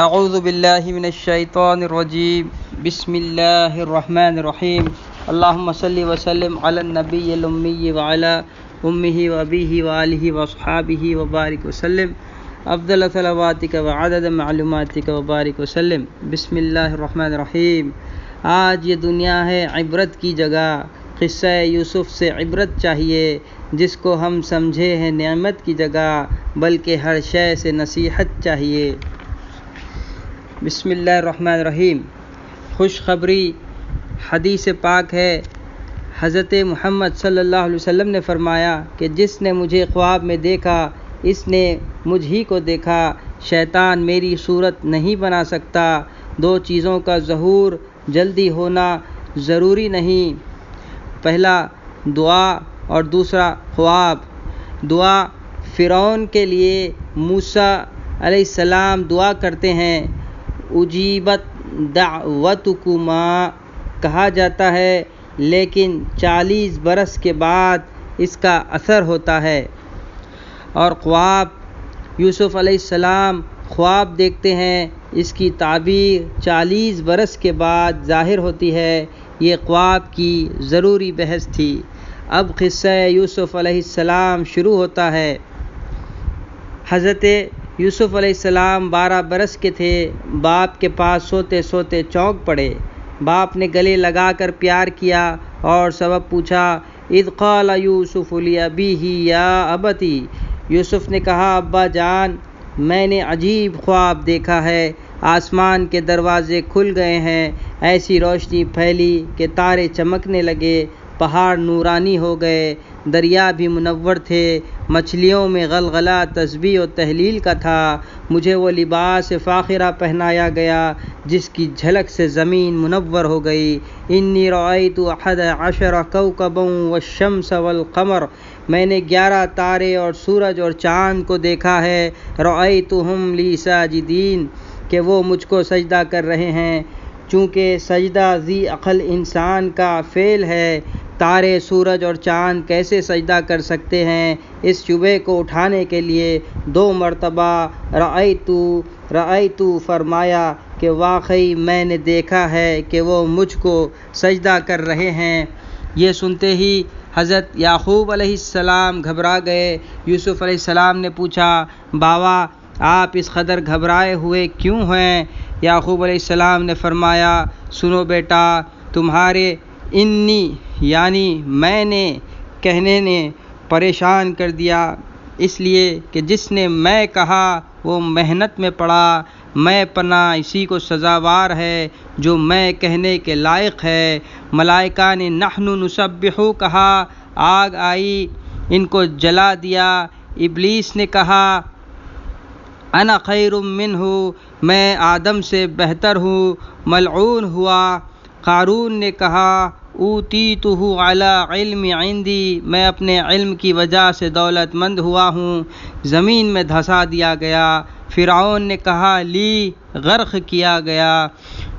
اعوذ باللہ من الشیطان الرجیم بسم اللہ الرحمن الرحیم اللہم صلی وسلم علی النبی الامی وعلی امہ وابیہ وآلہ واصحابہ وبارک وسلم افضل صلواتک وعدد معلوماتک وبارک وسلم۔ بسم اللہ الرحمن الرحیم۔ آج یہ دنیا ہے عبرت کی جگہ، قصہ یوسف سے عبرت چاہیے، جس کو ہم سمجھے ہیں نعمت کی جگہ، بلکہ ہر شے سے نصیحت چاہیے۔ بسم اللہ الرحمن الرحیم۔ خوشخبری حدیث پاک ہے، حضرت محمد صلی اللہ علیہ وسلم نے فرمایا کہ جس نے مجھے خواب میں دیکھا اس نے مجھ ہی کو دیکھا، شیطان میری صورت نہیں بنا سکتا۔ دو چیزوں کا ظہور جلدی ہونا ضروری نہیں، پہلا دعا اور دوسرا خواب۔ دعا فرعون کے لیے موسیٰ علیہ السلام دعا کرتے ہیں، اجیبت دعوتکما کہا جاتا ہے، لیکن 40 برس کے بعد اس کا اثر ہوتا ہے۔ اور خواب، یوسف علیہ السلام خواب دیکھتے ہیں، اس کی تعبیر 40 برس کے بعد ظاہر ہوتی ہے۔ یہ خواب کی ضروری بحث تھی۔ اب قصہ یوسف علیہ السلام شروع ہوتا ہے۔ حضرت یوسف علیہ السلام 12 برس کے تھے۔ باپ کے پاس سوتے سوتے چونک پڑے۔ باپ نے گلے لگا کر پیار کیا اور سبب پوچھا۔ اذ قال یوسف لأبیہ یا ابتی، یوسف نے کہا ابا جان، میں نے عجیب خواب دیکھا ہے۔ آسمان کے دروازے کھل گئے ہیں، ایسی روشنی پھیلی کہ تارے چمکنے لگے، پہاڑ نورانی ہو گئے، دریا بھی منور تھے، مچھلیوں میں غلغلہ تسبیح و تہلیل کا تھا۔ مجھے وہ لباس فاخرہ پہنایا گیا جس کی جھلک سے زمین منور ہو گئی۔ انی رأیت 11 کوکبا والشمس والقمر، میں نے 11 تارے اور سورج اور چاند کو دیکھا ہے۔ رأیتہم لی ساجدین، کہ وہ مجھ کو سجدہ کر رہے ہیں۔ چونکہ سجدہ ذی عقل انسان کا فعل ہے، تارے، سورج اور چاند کیسے سجدہ کر سکتے ہیں؟ اس شبہے کو اٹھانے کے لیے 2 مرتبہ رأیتو فرمایا کہ واقعی میں نے دیکھا ہے کہ وہ مجھ کو سجدہ کر رہے ہیں۔ یہ سنتے ہی حضرت یعقوب علیہ السلام گھبرا گئے۔ یوسف علیہ السلام نے پوچھا، باوا آپ اس قدر گھبرائے ہوئے کیوں ہیں؟ یعقوب علیہ السلام نے فرمایا، سنو بیٹا، تمہارے انی یعنی میں نے کہنے نے پریشان کر دیا، اس لیے کہ جس نے میں کہا وہ محنت میں پڑا۔ میں پناہ اسی کو سزاوار ہے جو میں کہنے کے لائق ہے۔ ملائکہ نے نحن نسبح کہا، آگ آئی، ان کو جلا دیا۔ ابلیس نے کہا انا خیر منہ، میں آدم سے بہتر ہوں، ملعون ہوا۔ قارون نے کہا اوتیتہ علی علم عندی، میں اپنے علم کی وجہ سے دولت مند ہوا ہوں، زمین میں دھسا دیا گیا۔ فرعون نے کہا لی، غرق کیا گیا۔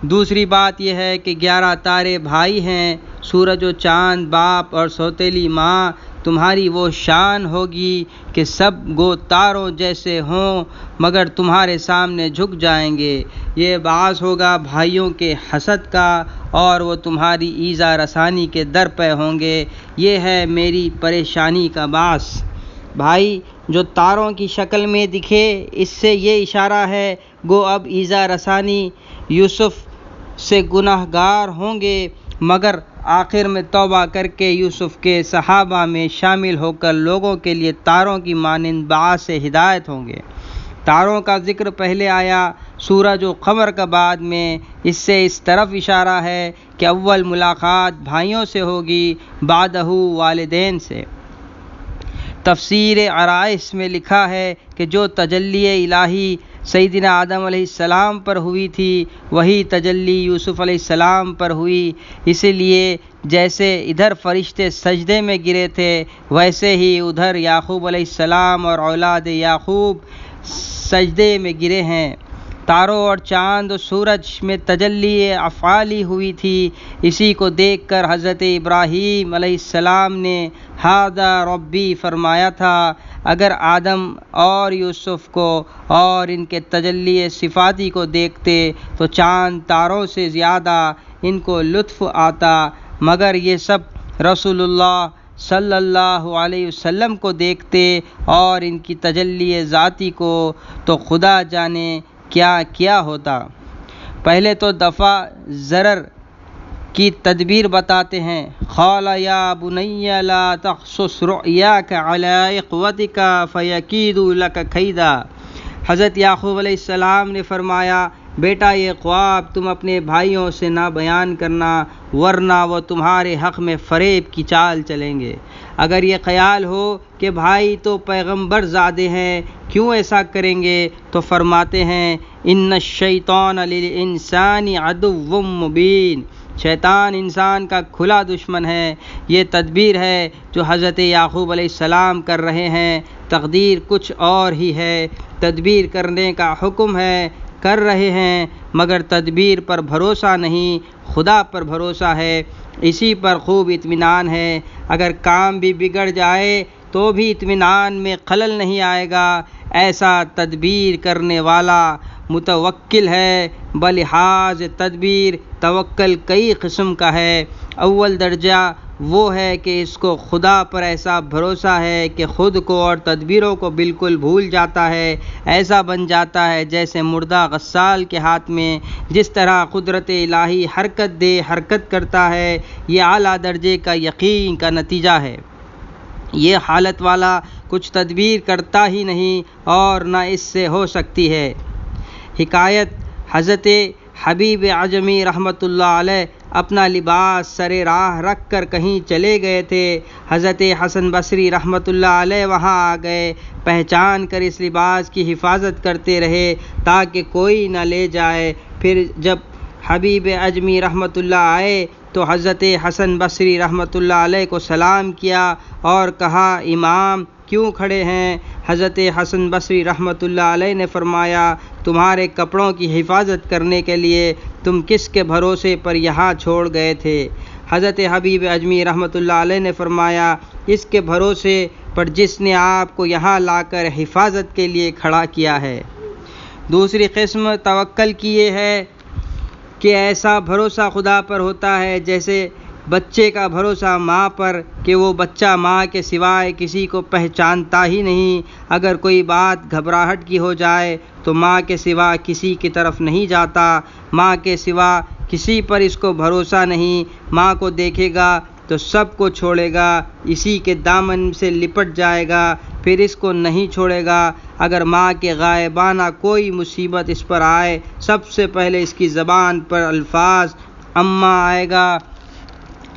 دوسری بات یہ ہے کہ 11 تارے بھائی ہیں، سورج و چاند باپ اور سوتیلی ماں۔ تمہاری وہ شان ہوگی کہ سب گو تاروں جیسے ہوں، مگر تمہارے سامنے جھک جائیں گے۔ یہ باعث ہوگا بھائیوں کے حسد کا، اور وہ تمہاری ایذا رسانی کے در پہ ہوں گے۔ یہ ہے میری پریشانی کا باعث۔ بھائی جو تاروں کی شکل میں دکھے، اس سے یہ اشارہ ہے گو اب ایذا رسانی یوسف سے گناہ گار ہوں گے، مگر آخر میں توبہ کر کے یوسف کے صحابہ میں شامل ہو کر لوگوں کے لیے تاروں کی مانند باعث ہدایت ہوں گے۔ تاروں کا ذکر پہلے آیا، سورج و قمر کا بعد میں۔ اس سے اس طرف اشارہ ہے کہ اول ملاقات بھائیوں سے ہوگی، بعدہ والدین سے۔ تفسیر عرائس میں لکھا ہے کہ جو تجلی الہی سیدنا آدم علیہ السلام پر ہوئی تھی، وہی تجلی یوسف علیہ السلام پر ہوئی۔ اسی لیے جیسے ادھر فرشتے سجدے میں گرے تھے، ویسے ہی ادھر یعقوب علیہ السلام اور اولاد یعقوب سجدے میں گرے ہیں۔ تاروں اور چاند و سورج میں تجلی افعالی ہوئی تھی۔ اسی کو دیکھ کر حضرت ابراہیم علیہ السلام نے ھذا ربی فرمایا تھا۔ اگر آدم اور یوسف کو اور ان کے تجلی صفاتی کو دیکھتے تو چاند تاروں سے زیادہ ان کو لطف آتا، مگر یہ سب رسول اللہ صلی اللہ علیہ وسلم کو دیکھتے اور ان کی تجلی ذاتی کو، تو خدا جانے کیا کیا ہوتا۔ پہلے تو دفع ضرر کی تدبیر بتاتے ہیں۔ قال یا بنی لا تقصص رؤیاک علی اخوتک فیکیدوا لک کیدا۔ حضرت یعقوب علیہ السلام نے فرمایا، بیٹا یہ خواب تم اپنے بھائیوں سے نہ بیان کرنا، ورنہ وہ تمہارے حق میں فریب کی چال چلیں گے۔ اگر یہ خیال ہو کہ بھائی تو پیغمبر زادے ہیں، کیوں ایسا کریں گے؟ تو فرماتے ہیں ان الشیطان للانسان عدو مبین، شیطان انسان کا کھلا دشمن ہے۔ یہ تدبیر ہے جو حضرت یعقوب علیہ السلام کر رہے ہیں، تقدیر کچھ اور ہی ہے۔ تدبیر کرنے کا حکم ہے، کر رہے ہیں، مگر تدبیر پر بھروسہ نہیں، خدا پر بھروسہ ہے، اسی پر خوب اطمینان ہے۔ اگر کام بھی بگڑ جائے تو بھی اطمینان میں خلل نہیں آئے گا۔ ایسا تدبیر کرنے والا متوکل ہے۔ بلحاظ تدبیر توکل کئی قسم کا ہے۔ اول درجہ وہ ہے کہ اس کو خدا پر ایسا بھروسہ ہے کہ خود کو اور تدبیروں کو بالکل بھول جاتا ہے، ایسا بن جاتا ہے جیسے مردہ غسال کے ہاتھ میں جس طرح قدرت الہی حرکت دے حرکت کرتا ہے۔ یہ اعلیٰ درجے کا یقین کا نتیجہ ہے۔ یہ حالت والا کچھ تدبیر کرتا ہی نہیں اور نہ اس سے ہو سکتی ہے۔ حکایت: حضرت حبیب اعجمی رحمۃ اللہ علیہ اپنا لباس سر راہ رکھ کر کہیں چلے گئے تھے۔ حضرت حسن بصری رحمۃ اللہ علیہ وہاں آ گئے، پہچان کر اس لباس کی حفاظت کرتے رہے تاکہ کوئی نہ لے جائے۔ پھر جب حبیب اعجمی رحمۃ اللہ آئے تو حضرت حسن بصری رحمۃ اللہ علیہ کو سلام کیا اور کہا، امام کیوں کھڑے ہیں؟ حضرت حسن بصری رحمۃ اللہ علیہ نے فرمایا، تمہارے کپڑوں کی حفاظت کرنے کے لیے تم کس کے بھروسے پر یہاں چھوڑ گئے تھے؟ حضرت حبیب اعجمی رحمۃ اللہ علیہ نے فرمایا، اس کے بھروسے پر جس نے آپ کو یہاں لا کر حفاظت کے لیے کھڑا کیا ہے۔ دوسری قسم توکل کی یہ ہے کہ ایسا بھروسہ خدا پر ہوتا ہے جیسے بچے کا بھروسہ ماں پر کہ وہ بچہ ماں کے سوائے کسی کو پہچانتا ہی نہیں۔ اگر کوئی بات گھبراہٹ کی ہو جائے تو ماں کے سوا کسی کی طرف نہیں جاتا، ماں کے سوا کسی پر اس کو بھروسہ نہیں۔ ماں کو دیکھے گا تو سب کو چھوڑے گا، اسی کے دامن سے لپٹ جائے گا، پھر اس کو نہیں چھوڑے گا۔ اگر ماں کے غائبانہ کوئی مصیبت اس پر آئے، سب سے پہلے اس کی زبان پر الفاظ اماں آئے گا،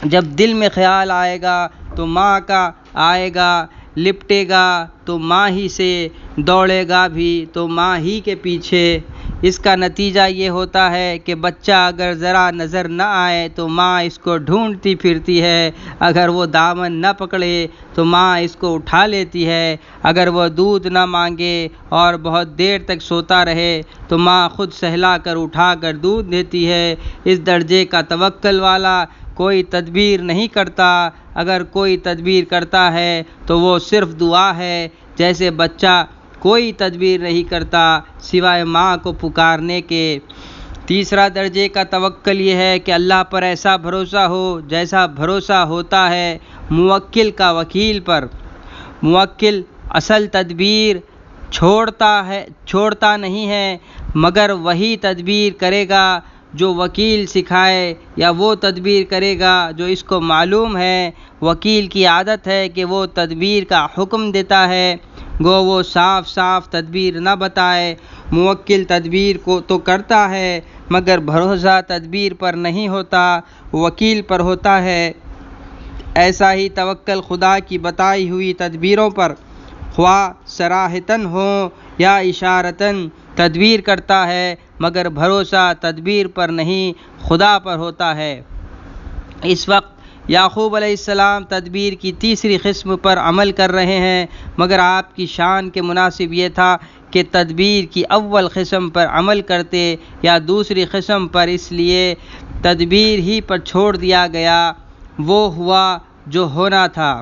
جب دل میں خیال آئے گا تو ماں کا آئے گا، لپٹے گا تو ماں ہی سے، دوڑے گا بھی تو ماں ہی کے پیچھے۔ اس کا نتیجہ یہ ہوتا ہے کہ بچہ اگر ذرا نظر نہ آئے تو ماں اس کو ڈھونڈتی پھرتی ہے، اگر وہ دامن نہ پکڑے تو ماں اس کو اٹھا لیتی ہے، اگر وہ دودھ نہ مانگے اور بہت دیر تک سوتا رہے تو ماں خود سہلا کر اٹھا کر دودھ دیتی ہے۔ اس درجے کا توکل والا کوئی تدبیر نہیں کرتا، اگر کوئی تدبیر کرتا ہے تو وہ صرف دعا ہے، جیسے بچہ کوئی تدبیر نہیں کرتا سوائے ماں کو پکارنے کے۔ تیسرا درجے کا توکل یہ ہے کہ اللہ پر ایسا بھروسہ ہو جیسا بھروسہ ہوتا ہے موکل کا وکیل پر۔ موکل اصل تدبیر چھوڑتا نہیں ہے، مگر وہی تدبیر کرے گا جو وکیل سکھائے، یا وہ تدبیر کرے گا جو اس کو معلوم ہے۔ وکیل کی عادت ہے کہ وہ تدبیر کا حکم دیتا ہے، گو وہ صاف صاف تدبیر نہ بتائے۔ موکل تدبیر کو تو کرتا ہے مگر بھروسہ تدبیر پر نہیں ہوتا، وکیل پر ہوتا ہے۔ ایسا ہی توکل خدا کی بتائی ہوئی تدبیروں پر، خواہ صراحتاً ہو یا اشارتاً، تدبیر کرتا ہے، مگر بھروسہ تدبیر پر نہیں، خدا پر ہوتا ہے۔ اس وقت یعقوب علیہ السلام تدبیر کی تیسری قسم پر عمل کر رہے ہیں، مگر آپ کی شان کے مناسب یہ تھا کہ تدبیر کی اول قسم پر عمل کرتے یا دوسری قسم پر، اس لیے تدبیر ہی پر چھوڑ دیا گیا، وہ ہوا جو ہونا تھا۔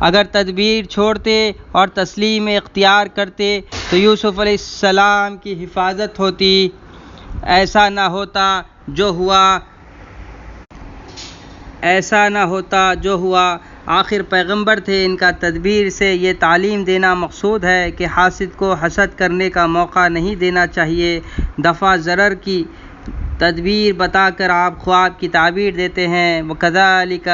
اگر تدبیر چھوڑتے اور تسلیم اختیار کرتے تو یوسف علیہ السلام کی حفاظت ہوتی۔ ایسا نہ ہوتا جو ہوا۔ آخر پیغمبر تھے، ان کا تدبیر سے یہ تعلیم دینا مقصود ہے کہ حاسد کو حسد کرنے کا موقع نہیں دینا چاہیے۔ دفع ضرر کی تدبیر بتا کر آپ خواب کی تعبیر دیتے ہیں۔ وَكَذَلِكَ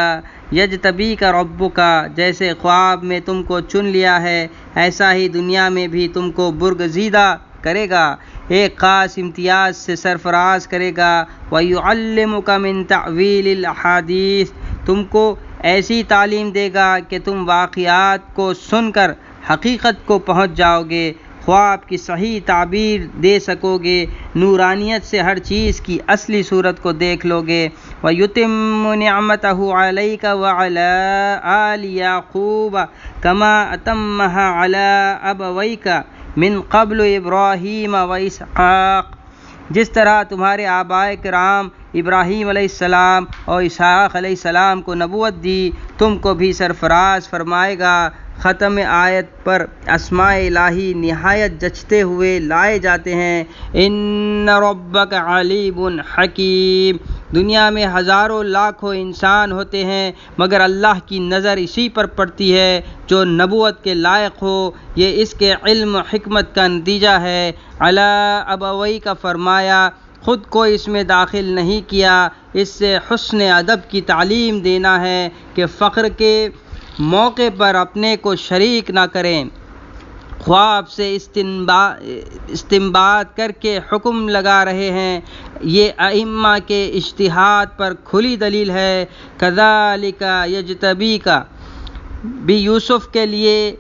يَجْتَبِيكَ رَبُّكَ، جیسے خواب میں تم کو چن لیا ہے ایسا ہی دنیا میں بھی تم کو برگزیدہ کرے گا، ایک خاص امتیاز سے سرفراز کرے گا۔ وَيُعَلِّمُكَ مِن تَأْوِيلِ الْأَحَادِيثِ، تم کو ایسی تعلیم دے گا کہ تم واقعات کو سن کر حقیقت کو پہنچ جاؤ گے، خواب کی صحیح تعبیر دے سکو گے، نورانیت سے ہر چیز کی اصلی صورت کو دیکھ لو گے۔ وَيُتِمُّ نِعْمَتَهُ عَلَيْكَ وَعَلَىٰ آلِ يَعْقُوبَ كَمَا أَتَمَّهَا عَلَىٰ أَبَوَيْكَ مِن قَبْلُ إِبْرَاهِيمَ وَإِسْحَاقَ، جس طرح تمہارے آبائے کرام ابراہیم علیہ السلام اور اسحاق علیہ السلام کو نبوت دی، تم کو بھی سرفراز فرمائے گا۔ ختم آیت پر اسماء الہی نہایت جچتے ہوئے لائے جاتے ہیں۔ ان ربک علیم حکیم، دنیا میں ہزاروں لاکھوں انسان ہوتے ہیں مگر اللہ کی نظر اسی پر پڑتی ہے جو نبوت کے لائق ہو، یہ اس کے علم و حکمت کا نتیجہ ہے۔ علی ابوئی کا فرمایا، خود کو اس میں داخل نہیں کیا، اس سے حسن ادب کی تعلیم دینا ہے کہ فخر کے موقع پر اپنے کو شریک نہ کریں۔ خواب سے استنباط کر کے حکم لگا رہے ہیں، یہ ائمہ کے اجتہاد پر کھلی دلیل ہے۔ کذالک یجتبیک بھی یوسف کے لیے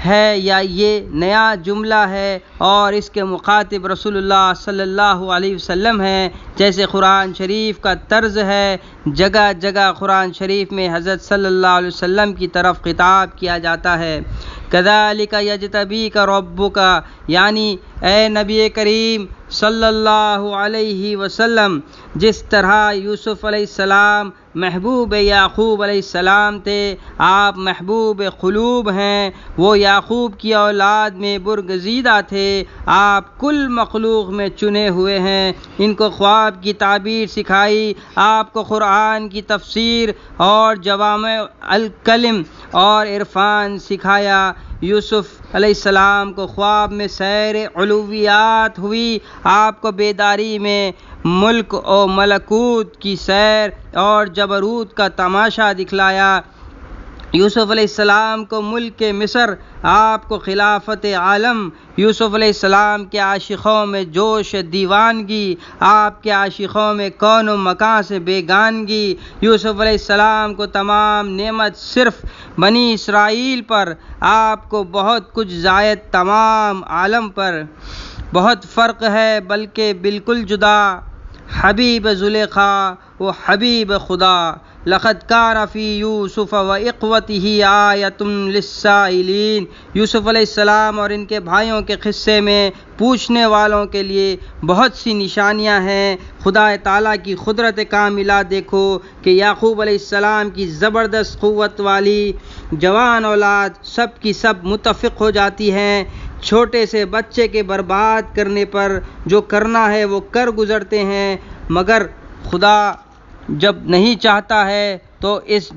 ہے یا یہ نیا جملہ ہے اور اس کے مخاطب رسول اللہ صلی اللہ علیہ وسلم ہیں، جیسے قرآن شریف کا طرز ہے۔ جگہ جگہ قرآن شریف میں حضرت صلی اللہ علیہ وسلم کی طرف خطاب کیا جاتا ہے۔ کذالک یجتبیک ربک، یعنی اے نبی کریم صلی اللہ علیہ وسلم، جس طرح یوسف علیہ السلام محبوب یعقوب علیہ السلام تھے، آپ محبوب قلوب ہیں، وہ یعقوب کی اولاد میں برگزیدہ تھے، آپ کل مخلوق میں چنے ہوئے ہیں۔ ان کو خواب کی تعبیر سکھائی، آپ کو قرآن کی تفسیر اور جوامع الکلم اور عرفان سکھایا۔ یوسف علیہ السلام کو خواب میں سیر علویات ہوئی، آپ کو بیداری میں ملک و ملکوت کی سیر اور جبروت کا تماشا دکھلایا۔ یوسف علیہ السلام کو ملک مصر، آپ کو خلافت عالم۔ یوسف علیہ السلام کے عاشقوں میں جوش دیوانگی، آپ کے عاشقوں میں کون و مکان سے بیگانگی۔ یوسف علیہ السلام کو تمام نعمت صرف بنی اسرائیل پر، آپ کو بہت کچھ زائد تمام عالم پر۔ بہت فرق ہے بلکہ بالکل جدا، حبیب زلیخا و حبیب خدا۔ لقد کان فی یوسف و اخوتہ آیۃ للسائلین، یوسف علیہ السلام اور ان کے بھائیوں کے قصے میں پوچھنے والوں کے لیے بہت سی نشانیاں ہیں۔ خدا تعالیٰ کی قدرت کاملہ دیکھو کہ یعقوب علیہ السلام کی زبردست قوت والی جوان اولاد سب کی سب متفق ہو جاتی ہیں، چھوٹے سے بچے کے برباد کرنے پر جو کرنا ہے وہ کر گزرتے ہیں، مگر خدا جب نہیں چاہتا ہے تو اس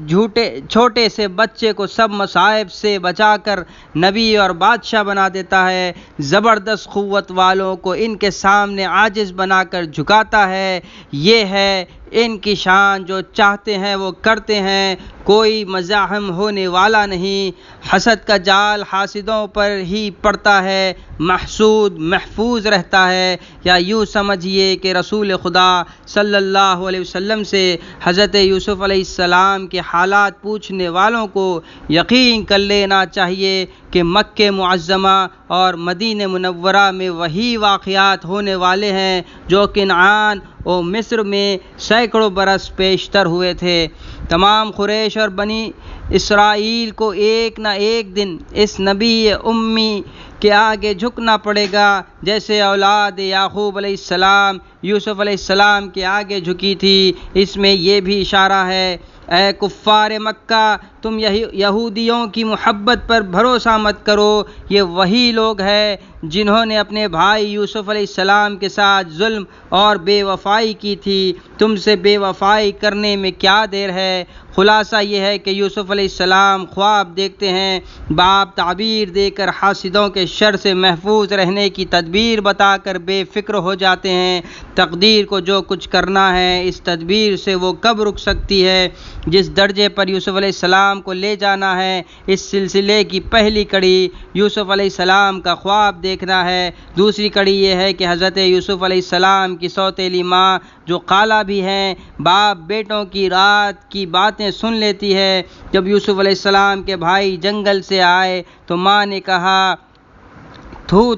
چھوٹے سے بچے کو سب مصائب سے بچا کر نبی اور بادشاہ بنا دیتا ہے، زبردست قوت والوں کو ان کے سامنے عاجز بنا کر جھکاتا ہے۔ یہ ہے ان کی شان، جو چاہتے ہیں وہ کرتے ہیں، کوئی مزاحم ہونے والا نہیں۔ حسد کا جال حاسدوں پر ہی پڑتا ہے، محسود محفوظ رہتا ہے۔ یا یوں سمجھیے کہ رسول خدا صلی اللہ علیہ وسلم سے حضرت یوسف علیہ السلام کے حالات پوچھنے والوں کو یقین کر لینا چاہیے کہ مکہ معظمہ اور مدینہ منورہ میں وہی واقعات ہونے والے ہیں جو کنعان اور مصر میں سینکڑوں برس پیشتر ہوئے تھے۔ تمام قریش اور بنی اسرائیل کو ایک نہ ایک دن اس نبی امی کے آگے جھکنا پڑے گا، جیسے اولاد یعقوب علیہ السلام یوسف علیہ السلام کے آگے جھکی تھی۔ اس میں یہ بھی اشارہ ہے، اے کفار مکہ، تم یہودیوں کی محبت پر بھروسہ مت کرو، یہ وہی لوگ ہیں جنہوں نے اپنے بھائی یوسف علیہ السلام کے ساتھ ظلم اور بے وفائی کی تھی۔ تم سے بے وفائی کرنے میں کیا دیر ہے؟ خلاصہ یہ ہے کہ یوسف علیہ السلام خواب دیکھتے ہیں، باپ تعبیر دے کر حاسدوں کے شر سے محفوظ رہنے کی تدبیر بتا کر بے فکر ہو جاتے ہیں۔ تقدیر کو جو کچھ کرنا ہے، اس تدبیر سے وہ کب رک سکتی ہے؟ جس درجے پر یوسف علیہ السلام کو لے جانا ہے، اس سلسلے کی پہلی کڑی یوسف علیہ السلام کا خواب دیکھنا ہے۔ دوسری کڑی یہ ہے کہ حضرت یوسف علیہ السلام کی سوتیلی ماں، جو خالہ بھی ہیں، باپ بیٹوں کی رات کی باتیں سن لیتی ہے۔ جب یوسف علیہ السلام کے بھائی جنگل سے آئے تو ماں نے کہا،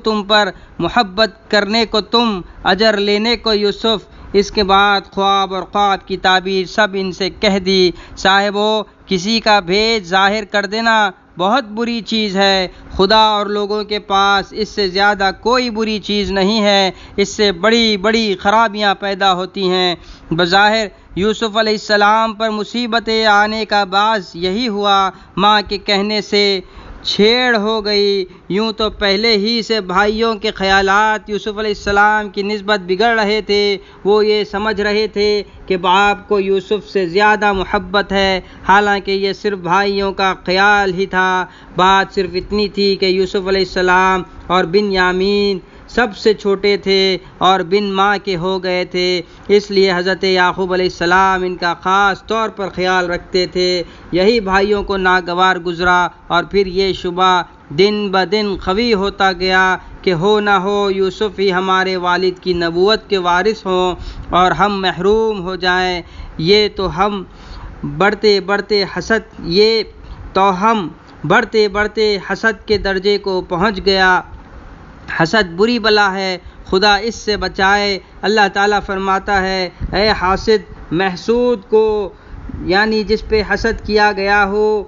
تم پر محبت کرنے کو تم، اجر لینے کو یوسف۔ اس کے بعد خواب اور خواب کی تعبیر سب ان سے کہہ دی۔ صاحبو، کسی کا بھید ظاہر کر دینا بہت بری چیز ہے۔ خدا اور لوگوں کے پاس اس سے زیادہ کوئی بری چیز نہیں ہے۔ اس سے بڑی بڑی خرابیاں پیدا ہوتی ہیں۔ بظاہر یوسف علیہ السلام پر مصیبتیں آنے کا باعث یہی ہوا، ماں کے کہنے سے چھیڑ ہو گئی۔ یوں تو پہلے ہی سے بھائیوں کے خیالات یوسف علیہ السلام کی نسبت بگڑ رہے تھے۔ وہ یہ سمجھ رہے تھے کہ باپ کو یوسف سے زیادہ محبت ہے، حالانکہ یہ صرف بھائیوں کا خیال ہی تھا۔ بات صرف اتنی تھی کہ یوسف علیہ السلام اور بنیامین سب سے چھوٹے تھے اور بن ماں کے ہو گئے تھے، اس لیے حضرت یعقوب علیہ السلام ان کا خاص طور پر خیال رکھتے تھے۔ یہی بھائیوں کو ناگوار گزرا، اور پھر یہ شبہ دن بدن قوی ہوتا گیا کہ ہو نہ ہو یوسف ہی ہمارے والد کی نبوت کے وارث ہوں اور ہم محروم ہو جائیں۔ یہ تو ہم بڑھتے بڑھتے حسد کے درجے کو پہنچ گیا۔ حسد بری بلا ہے، خدا اس سے بچائے۔ اللہ تعالیٰ فرماتا ہے، اے حاسد، محسود کو، یعنی جس پہ حسد کیا گیا ہو،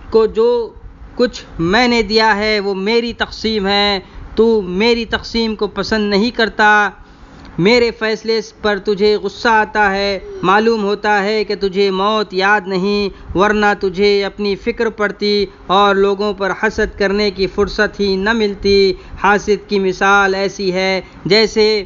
کو جو کچھ میں نے دیا ہے وہ میری تقسیم ہے۔ تو میری تقسیم کو پسند نہیں کرتا، میرے فیصلے پر تجھے غصہ آتا ہے۔ معلوم ہوتا ہے کہ تجھے موت یاد نہیں، ورنہ تجھے اپنی فکر پڑتی اور لوگوں پر حسد کرنے کی فرصت ہی نہ ملتی۔ حاسد کی مثال ایسی ہے جیسے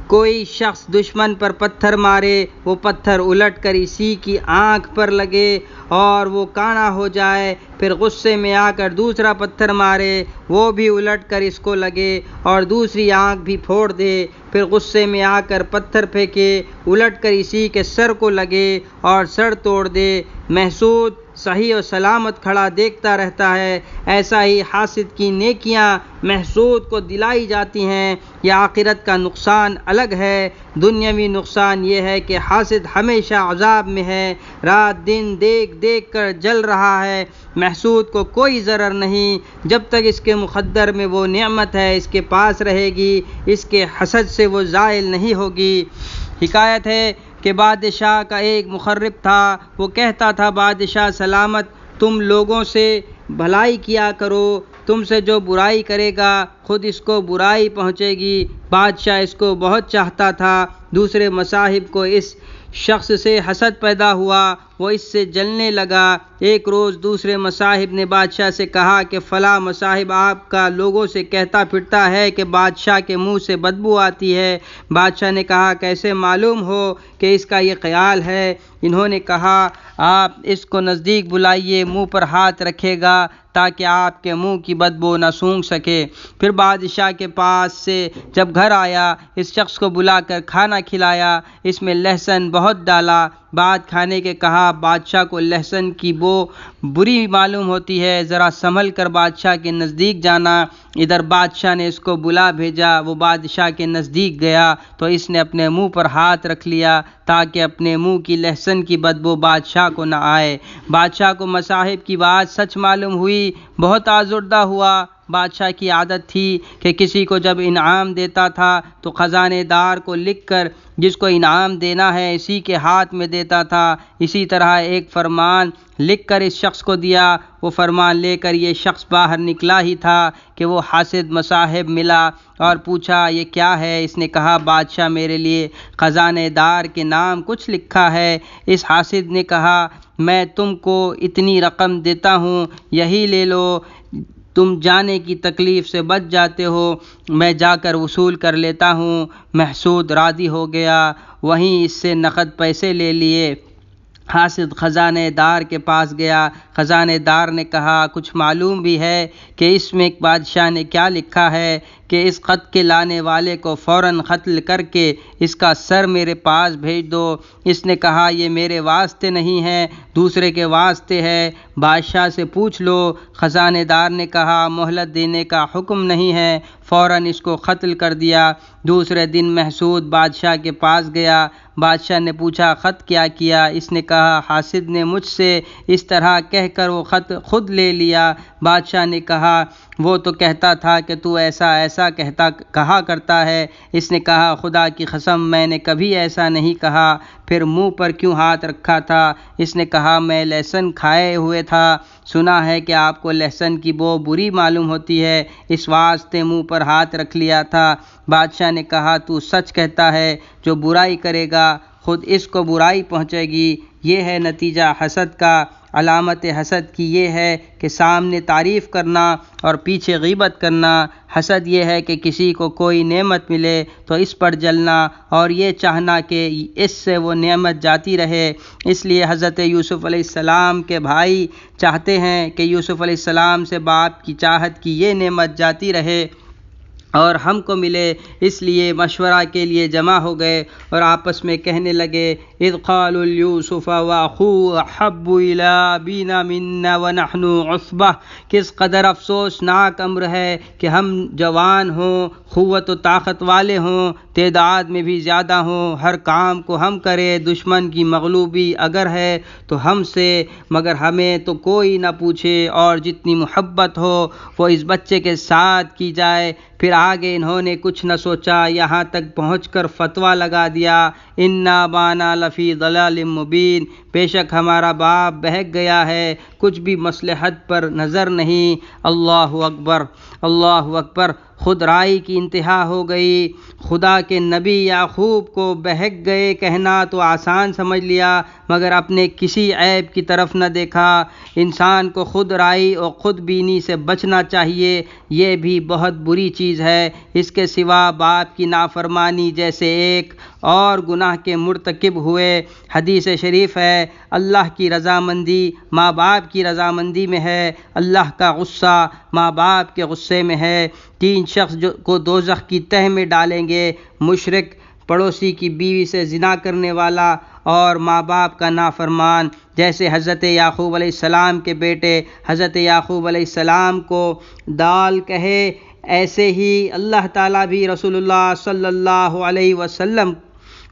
کوئی شخص دشمن پر پتھر مارے، وہ پتھر الٹ کر اسی کی آنکھ پر لگے اور وہ کانا ہو جائے، پھر غصے میں آ کر دوسرا پتھر مارے، وہ بھی الٹ کر اس کو لگے اور دوسری آنکھ بھی پھوڑ دے، پھر غصے میں آ کر پتھر پھینکے، الٹ کر اسی کے سر کو لگے اور سر توڑ دے۔ محسود صحیح و سلامت کھڑا دیکھتا رہتا ہے۔ ایسا ہی حاسد کی نیکیاں محسود کو دلائی جاتی ہیں۔ یہ آخرت کا نقصان الگ ہے۔ دنیاوی نقصان یہ ہے کہ حاسد ہمیشہ عذاب میں ہے، رات دن دیکھ کر جل رہا ہے۔ محسود کو کوئی ضرر نہیں، جب تک اس کے مقدر میں وہ نعمت ہے اس کے پاس رہے گی، اس کے حسد سے وہ زائل نہیں ہوگی۔ حکایت ہے کہ بادشاہ کا ایک مخرب تھا، وہ کہتا تھا، بادشاہ سلامت، تم لوگوں سے بھلائی کیا کرو، تم سے جو برائی کرے گا خود اس کو برائی پہنچے گی۔ بادشاہ اس کو بہت چاہتا تھا۔ دوسرے مصاحب کو اس شخص سے حسد پیدا ہوا، وہ اس سے جلنے لگا۔ ایک روز دوسرے مصاحب نے بادشاہ سے کہا کہ فلاں مصاحب آپ کا لوگوں سے کہتا پھرتا ہے کہ بادشاہ کے منہ سے بدبو آتی ہے۔ بادشاہ نے کہا، کیسے معلوم ہو کہ اس کا یہ خیال ہے؟ انہوں نے کہا، آپ اس کو نزدیک بلائیے، منہ پر ہاتھ رکھے گا تاکہ آپ کے منہ کی بدبو نہ سونگھ سکے۔ پھر بادشاہ کے پاس سے جب گھر آیا، اس شخص کو بلا کر کھانا کھلایا، اس میں لہسن بہت ڈالا۔ بعد کھانے کے کہا، بادشاہ کو لہسن کی بو بری معلوم ہوتی ہے، ذرا سنبھل کر بادشاہ کے نزدیک جانا۔ ادھر بادشاہ نے اس کو بلا بھیجا، وہ بادشاہ کے نزدیک گیا تو اس نے اپنے منہ پر ہاتھ رکھ لیا تاکہ اپنے منہ کی لہسن کی بدبو بادشاہ کو نہ آئے۔ بادشاہ کو مصاحب کی بات سچ معلوم ہوئی، بہت آزردہ ہوا، بادشاہ کی عادت تھی کہ کسی کو جب انعام دیتا تھا تو خزانے دار کو لکھ کر جس کو انعام دینا ہے اسی کے ہاتھ میں دیتا تھا۔ اسی طرح ایک فرمان لکھ کر اس شخص کو دیا۔ وہ فرمان لے کر یہ شخص باہر نکلا ہی تھا کہ وہ حاسد مصاحب ملا اور پوچھا یہ کیا ہے؟ اس نے کہا بادشاہ میرے لیے خزانے دار کے نام کچھ لکھا ہے۔ اس حاسد نے کہا میں تم کو اتنی رقم دیتا ہوں، یہی لے لو، تم جانے کی تکلیف سے بچ جاتے ہو، میں جا کر وصول کر لیتا ہوں۔ محسود راضی ہو گیا، وہیں اس سے نقد پیسے لے لیے۔ حاسد خزانے دار کے پاس گیا۔ خزانے دار نے کہا کچھ معلوم بھی ہے کہ اس میں بادشاہ نے کیا لکھا ہے کہ اس خط کے لانے والے کو فوراً قتل کر کے اس کا سر میرے پاس بھیج دو۔ اس نے کہا یہ میرے واسطے نہیں ہے، دوسرے کے واسطے ہے، بادشاہ سے پوچھ لو۔ خزانے دار نے کہا مہلت دینے کا حکم نہیں ہے، فوراً اس کو قتل کر دیا۔ دوسرے دن محسود بادشاہ کے پاس گیا۔ بادشاہ نے پوچھا خط کیا کیا؟ اس نے کہا حاسد نے مجھ سے اس طرح کہہ کر وہ خط خود لے لیا۔ بادشاہ نے کہا وہ تو کہتا تھا کہ تو ایسا ایسا کہا کرتا ہے۔ اس نے کہا خدا کی قسم میں نے کبھی ایسا نہیں کہا۔ پھر منہ پر کیوں ہاتھ رکھا تھا؟ اس نے کہا میں لہسن کھائے ہوئے تھا، سنا ہے کہ آپ کو لہسن کی بو بری معلوم ہوتی ہے، اس واسطے منہ پر ہاتھ رکھ لیا تھا۔ بادشاہ نے کہا تو سچ کہتا ہے، جو برائی کرے گا خود اس کو برائی پہنچے گی۔ یہ ہے نتیجہ حسد کا۔ علامت حسد کی یہ ہے کہ سامنے تعریف کرنا اور پیچھے غیبت کرنا۔ حسد یہ ہے کہ کسی کو کوئی نعمت ملے تو اس پر جلنا اور یہ چاہنا کہ اس سے وہ نعمت جاتی رہے۔ اس لیے حضرت یوسف علیہ السلام کے بھائی چاہتے ہیں کہ یوسف علیہ السلام سے باپ کی چاہت کی یہ نعمت جاتی رہے اور ہم کو ملے، اس لیے مشورہ کے لیے جمع ہو گئے اور آپس میں کہنے لگے اذ قالوا لیوسف واخوہ احب الی ابینا منا ونحن عصبہ۔ کس قدر افسوسناک امر ہے کہ ہم جوان ہوں، قوت و طاقت والے ہوں، تعداد میں بھی زیادہ ہوں، ہر کام کو ہم کریں، دشمن کی مغلوبی اگر ہے تو ہم سے، مگر ہمیں تو کوئی نہ پوچھے، اور جتنی محبت ہو وہ اس بچے کے ساتھ کی جائے۔ پھر آگے انہوں نے کچھ نہ سوچا، یہاں تک پہنچ کر فتویٰ لگا دیا انا ابانا لفی ضلال مبین، بے شک ہمارا باپ بہک گیا ہے، کچھ بھی مصلحت پر نظر نہیں۔ اللہ اکبر، اللہ اکبر۔ خود رائی کی انتہا ہو گئی۔ خدا کے نبی یعقوب کو بہک گئے کہنا تو آسان سمجھ لیا، مگر اپنے کسی عیب کی طرف نہ دیکھا۔ انسان کو خود رائی اور خود بینی سے بچنا چاہیے، یہ بھی بہت بری چیز ہے۔ اس کے سوا باپ کی نافرمانی جیسے ایک اور گناہ کے مرتکب ہوئے۔ حدیث شریف ہے اللہ کی رضامندی ماں باپ کی رضامندی میں ہے، اللہ کا غصہ ماں باپ کے غصے میں ہے۔ 3 شخص کو دوزخ کی تہہ میں ڈالیں گے، مشرک، پڑوسی کی بیوی سے زنا کرنے والا اور ماں باپ کا نافرمان۔ جیسے حضرت یعقوب علیہ السلام کے بیٹے حضرت یعقوب علیہ السلام کو دال کہے، ایسے ہی اللہ تعالیٰ بھی رسول اللہ صلی اللہ علیہ وسلم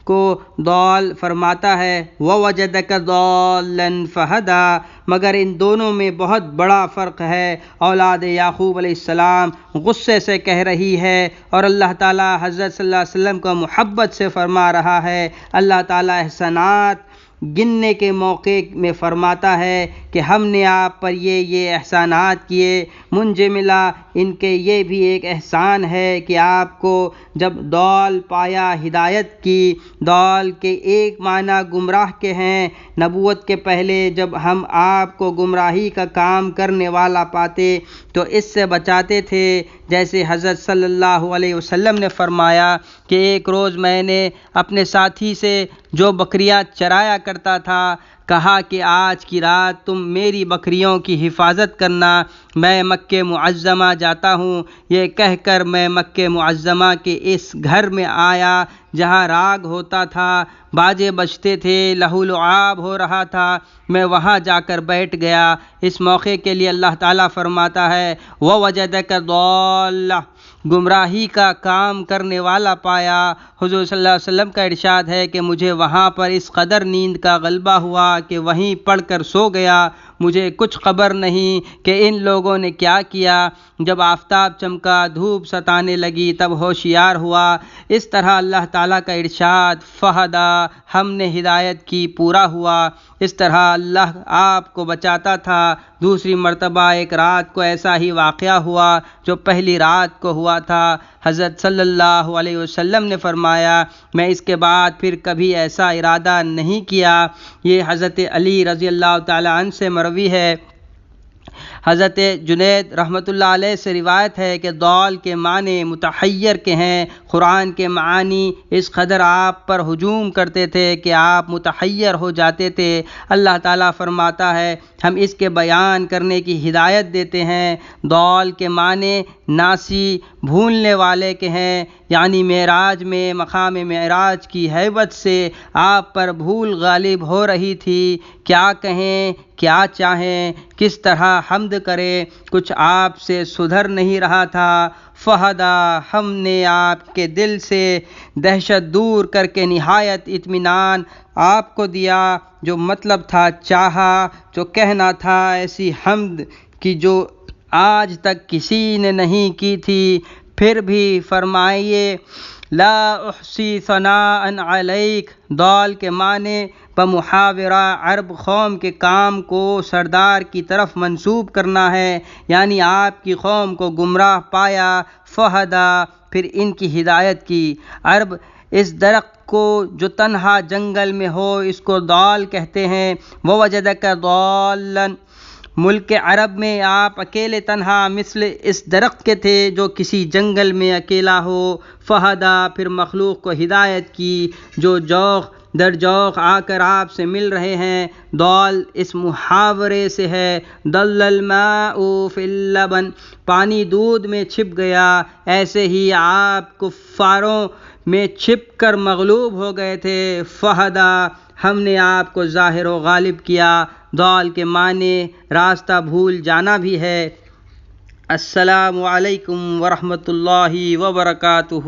کو ضال فرماتا ہے وَوَجَدَكَ ضَالًّا فَهَدَىٰ، مگر ان دونوں میں بہت بڑا فرق ہے۔ اولاد یعقوب علیہ السلام غصے سے کہہ رہی ہے اور اللہ تعالیٰ حضرت صلی اللہ علیہ وسلم کو محبت سے فرما رہا ہے۔ اللہ تعالیٰ احسانات گننے کے موقع میں فرماتا ہے کہ ہم نے آپ پر یہ احسانات کیے، منجے ملا ان کے یہ بھی ایک احسان ہے کہ آپ کو جب ضال پایا ہدایت کی۔ ضال کے ایک معنی گمراہ کے ہیں۔ نبوت کے پہلے جب ہم آپ کو گمراہی کا کام کرنے والا پاتے تو اس سے بچاتے تھے، جیسے حضرت صلی اللہ علیہ وسلم نے فرمایا کہ ایک روز میں نے اپنے ساتھی سے جو بکریاں چرایا کرتا تھا کہا کہ آج کی رات تم میری بکریوں کی حفاظت کرنا، میں مکہ معظمہ جاتا ہوں۔ یہ کہہ کر میں مکہ معظمہ کے اس گھر میں آیا جہاں راگ ہوتا تھا، باجے بجتے تھے، لہو لعاب ہو رہا تھا، میں وہاں جا کر بیٹھ گیا۔ اس موقع کے لیے اللہ تعالیٰ فرماتا ہے وَوَجَدَكَ ضَالًّا، گمراہی کا کام کرنے والا پایا۔ حضور صلی اللہ علیہ وسلم کا ارشاد ہے کہ مجھے وہاں پر اس قدر نیند کا غلبہ ہوا کہ وہیں پڑھ کر سو گیا۔ مجھے کچھ خبر نہیں کہ ان لوگوں نے کیا کیا۔ جب آفتاب چمکا، دھوپ ستانے لگی، تب ہوشیار ہوا۔ اس طرح اللہ تعالیٰ کا ارشاد فہدا، ہم نے ہدایت کی، پورا ہوا۔ اس طرح اللہ آپ کو بچاتا تھا۔ دوسری مرتبہ ایک رات کو ایسا ہی واقعہ ہوا جو پہلی رات کو ہوا تھا۔ حضرت صلی اللہ علیہ وسلم نے فرمایا، میں اس کے بعد پھر کبھی ایسا ارادہ نہیں کیا۔ یہ حضرت علی رضی اللہ تعالیٰ عنہ سے مروی ہے۔ حضرت جنید رحمۃ اللہ علیہ سے روایت ہے کہ ضال کے معنی متحیر کے ہیں۔ قرآن کے معانی اس قدر آپ پر ہجوم کرتے تھے کہ آپ متحیر ہو جاتے تھے۔ اللہ تعالیٰ فرماتا ہے، ہم اس کے بیان کرنے کی ہدایت دیتے ہیں۔ ضال کے معنی ناسی، بھولنے والے کے ہیں، یعنی معراج میں مقام معراج کی ہیبت سے آپ پر بھول غالب ہو رہی تھی۔ کیا کہیں، کیا چاہیں، کس طرح حمد کرے، کچھ آپ سے سدھر نہیں رہا تھا۔ فہدا، ہم نے آپ کے دل سے دہشت دور کر کے نہایت اطمینان آپ کو دیا۔ جو مطلب تھا چاہا، جو کہنا تھا، ایسی حمد کی جو آج تک کسی نے نہیں کی تھی۔ پھر بھی فرمائیے، لا احصی ثناء علیک۔ ضال کے معنی بمحاورہ عرب قوم کے کام کو سردار کی طرف منسوب کرنا ہے، یعنی آپ کی قوم کو گمراہ پایا۔ فہدا، پھر ان کی ہدایت کی۔ عرب اس درخت کو جو تنہا جنگل میں ہو، اس کو ضال کہتے ہیں۔ ووجدک ضالا، ملک عرب میں آپ اکیلے تنہا مثل اس درخت کے تھے جو کسی جنگل میں اکیلا ہو۔ فہدا، پھر مخلوق کو ہدایت کی جو جوق در جوق آ کر آپ سے مل رہے ہیں۔ ضال اس محاورے سے ہے، ضل الماء فی اللبن، پانی دودھ میں چھپ گیا۔ ایسے ہی آپ کفاروں میں چھپ کر مغلوب ہو گئے تھے۔ فہدا، ہم نے آپ کو ظاہر و غالب کیا۔ ضال کے معنی راستہ بھول جانا بھی ہے۔ السلام علیکم ورحمۃ اللہ وبرکاتہ۔